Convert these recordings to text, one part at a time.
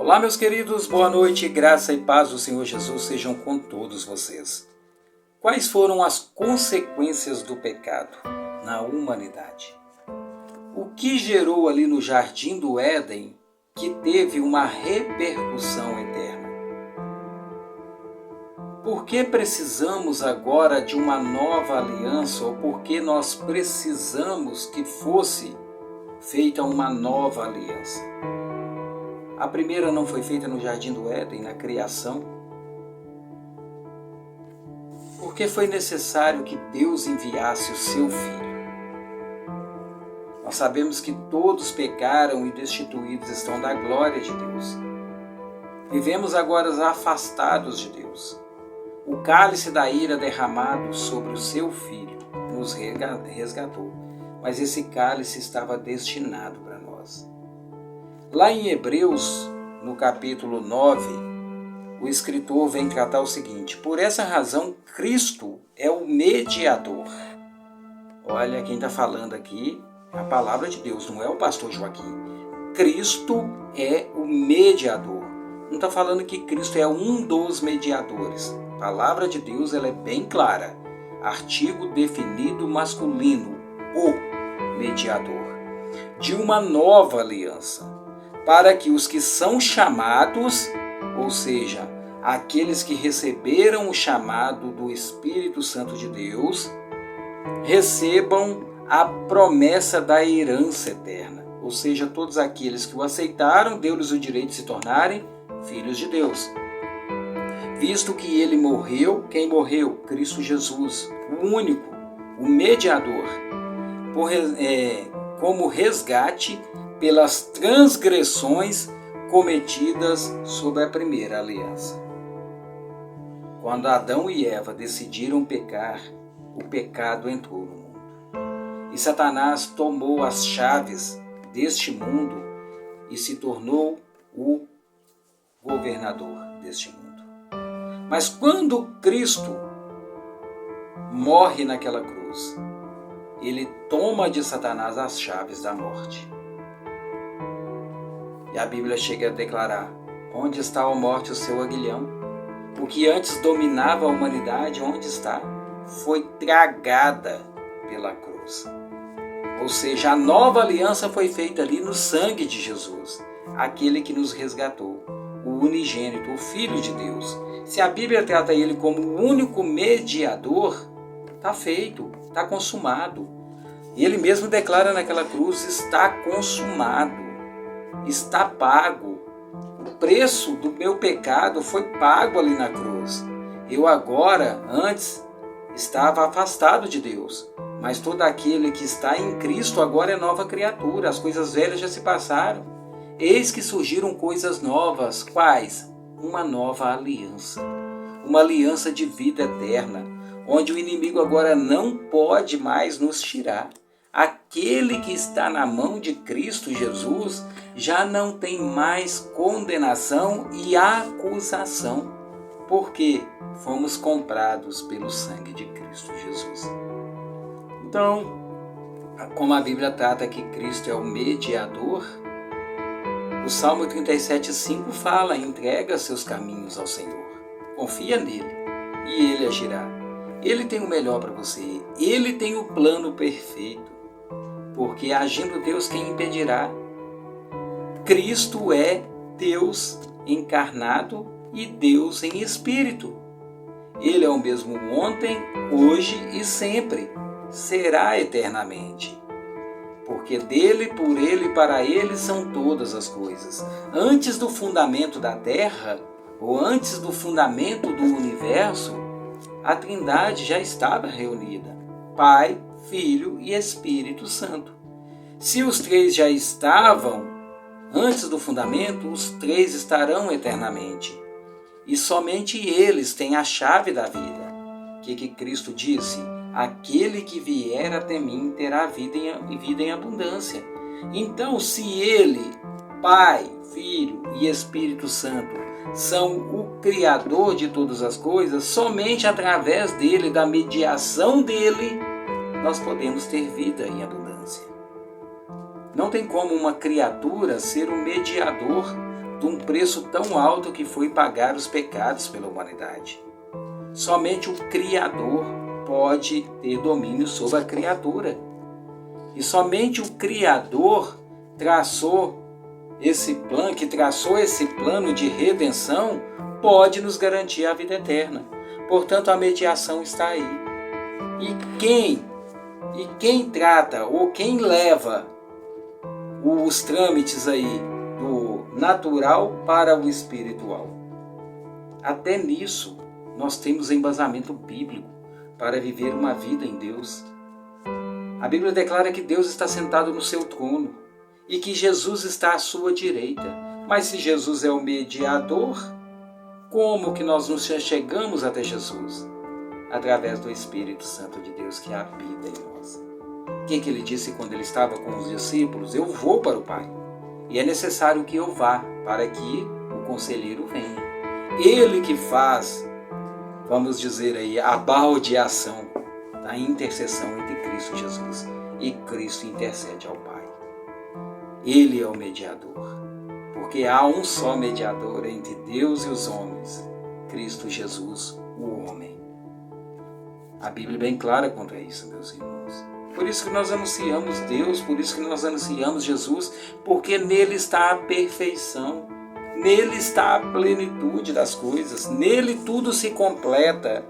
Olá, meus queridos, boa noite, graça e paz do Senhor Jesus sejam com todos vocês. Quais foram as consequências do pecado na humanidade? O que gerou ali no Jardim do Éden que teve uma repercussão eterna? Por que precisamos agora de uma nova aliança ou por que nós precisamos que fosse feita uma nova aliança? A primeira não foi feita no Jardim do Éden, na criação. Porque foi necessário que Deus enviasse o seu Filho. Nós sabemos que todos pecaram e destituídos estão da glória de Deus. Vivemos agora afastados de Deus. O cálice da ira derramado sobre o seu Filho nos resgatou, mas esse cálice estava destinado para nós. Lá em Hebreus, no capítulo 9, o escritor vem tratar o seguinte: por essa razão, Cristo é o mediador. Olha, quem está falando aqui é a palavra de Deus, não é o pastor Joaquim. Cristo é o mediador. Não está falando que Cristo é um dos mediadores. A palavra de Deus ela é bem clara. Artigo definido masculino, o mediador. De uma nova aliança. Para que os que são chamados, ou seja, aqueles que receberam o chamado do Espírito Santo de Deus, recebam a promessa da herança eterna. Ou seja, todos aqueles que o aceitaram, deu-lhes o direito de se tornarem filhos de Deus. Visto que ele morreu, quem morreu? Cristo Jesus, o único, o mediador, como resgate pelas transgressões cometidas sob a primeira aliança. Quando Adão e Eva decidiram pecar, o pecado entrou no mundo. E Satanás tomou as chaves deste mundo e se tornou o governador deste mundo. Mas quando Cristo morre naquela cruz, ele toma de Satanás as chaves da morte. E a Bíblia chega a declarar: onde está a morte, o seu aguilhão? O que antes dominava a humanidade, onde está? Foi tragada pela cruz. Ou seja, a nova aliança foi feita ali no sangue de Jesus, aquele que nos resgatou, o unigênito, o Filho de Deus. Se a Bíblia trata ele como o único mediador, está feito, está consumado. E ele mesmo declara naquela cruz: está consumado. Está pago. O preço do meu pecado foi pago ali na cruz. Eu agora, antes, estava afastado de Deus. Mas todo aquele que está em Cristo agora é nova criatura. As coisas velhas já se passaram. Eis que surgiram coisas novas. Quais? Uma nova aliança. Uma aliança de vida eterna. Onde o inimigo agora não pode mais nos tirar. Aquele que está na mão de Cristo Jesus já não tem mais condenação e acusação, porque fomos comprados pelo sangue de Cristo Jesus. Então, como a Bíblia trata que Cristo é o mediador, o Salmo 37,5 fala: entrega seus caminhos ao Senhor, confia nele e ele agirá. Ele tem o melhor para você, ele tem o plano perfeito. Porque agindo Deus, quem impedirá? Cristo é Deus encarnado e Deus em espírito. Ele é o mesmo ontem, hoje e sempre. Será eternamente. Porque dele, por ele e para ele são todas as coisas. Antes do fundamento da terra, ou antes do fundamento do universo, a Trindade já estava reunida. Pai, Filho e Espírito Santo. Se os três já estavam antes do fundamento, os três estarão eternamente. E somente eles têm a chave da vida. O que Cristo disse? Aquele que vier até mim terá vida em abundância. Então, se ele, Pai, Filho e Espírito Santo, são o Criador de todas as coisas, somente através dele, da mediação dele, nós podemos ter vida em abundância. Não tem como uma criatura ser o mediador de um preço tão alto que foi pagar os pecados pela humanidade. Somente o Criador pode ter domínio sobre a criatura. E somente o Criador traçou esse plano de redenção, pode nos garantir a vida eterna. Portanto, a mediação está aí. E quem trata ou quem leva os trâmites aí do natural para o espiritual? Até nisso nós temos embasamento bíblico para viver uma vida em Deus. A Bíblia declara que Deus está sentado no seu trono e que Jesus está à sua direita. Mas se Jesus é o mediador, como que nós nos chegamos até Jesus? Através do Espírito Santo de Deus que habita em nós. O que ele disse quando ele estava com os discípulos? Eu vou para o Pai. E é necessário que eu vá para que o conselheiro venha. Ele que faz, vamos dizer aí, a baldeação da intercessão entre Cristo Jesus. E Cristo intercede ao Pai. Ele é o mediador. Porque há um só mediador entre Deus e os homens. Cristo Jesus, o homem. A Bíblia é bem clara quanto a isso, meus irmãos. Por isso que nós anunciamos Deus, por isso que nós anunciamos Jesus, porque nele está a perfeição, nele está a plenitude das coisas, nele tudo se completa.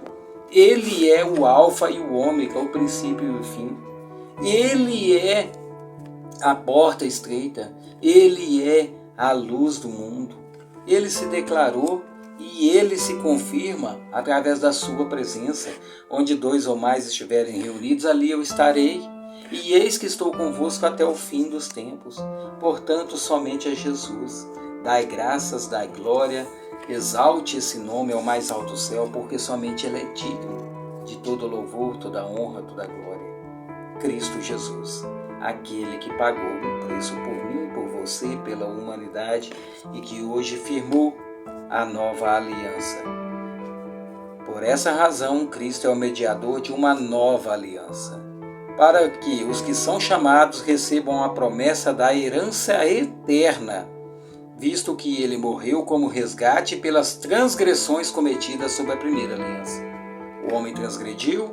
Ele é o alfa e o ômega, o princípio e o fim. Ele é a porta estreita, ele é a luz do mundo. Ele se declarou e ele se confirma através da sua presença. Onde 2 ou mais estiverem reunidos, ali eu estarei. E eis que estou convosco até o fim dos tempos. Portanto, somente a Jesus. Dai graças, dai glória, exalte esse nome ao mais alto céu, porque somente ele é digno de todo louvor, toda honra, toda glória. Cristo Jesus, aquele que pagou o preço por mim, por você, pela humanidade e que hoje firmou a nova aliança. Por essa razão, Cristo é o mediador de uma nova aliança, para que os que são chamados recebam a promessa da herança eterna, visto que ele morreu como resgate pelas transgressões cometidas sob a primeira aliança. O homem transgrediu,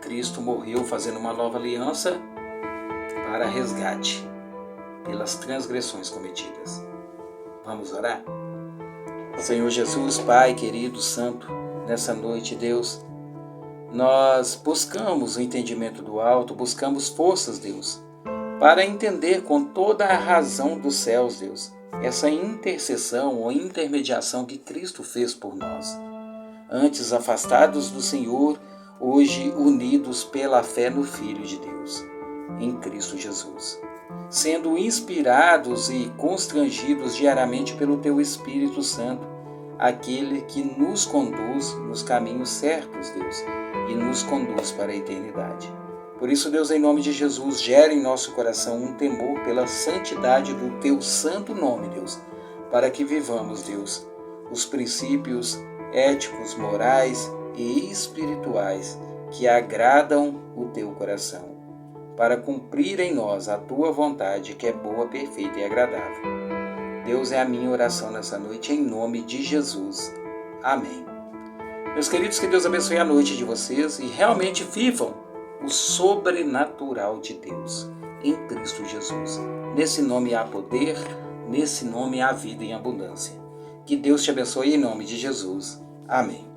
Cristo morreu fazendo uma nova aliança para resgate pelas transgressões cometidas. Vamos orar? Senhor Jesus, Pai querido, Santo, nessa noite, Deus, nós buscamos o entendimento do alto, buscamos forças, Deus, para entender com toda a razão dos céus, Deus, essa intercessão ou intermediação que Cristo fez por nós. Antes afastados do Senhor, hoje unidos pela fé no Filho de Deus, em Cristo Jesus, sendo inspirados e constrangidos diariamente pelo Teu Espírito Santo, aquele que nos conduz nos caminhos certos, Deus, e nos conduz para a eternidade. Por isso, Deus, em nome de Jesus, gera em nosso coração um temor pela santidade do Teu santo nome, Deus, para que vivamos, Deus, os princípios éticos, morais e espirituais que agradam o Teu coração, para cumprir em nós a Tua vontade, que é boa, perfeita e agradável. Deus, é a minha oração nessa noite, em nome de Jesus. Amém. Meus queridos, que Deus abençoe a noite de vocês e realmente vivam o sobrenatural de Deus em Cristo Jesus. Nesse nome há poder, nesse nome há vida em abundância. Que Deus te abençoe em nome de Jesus. Amém.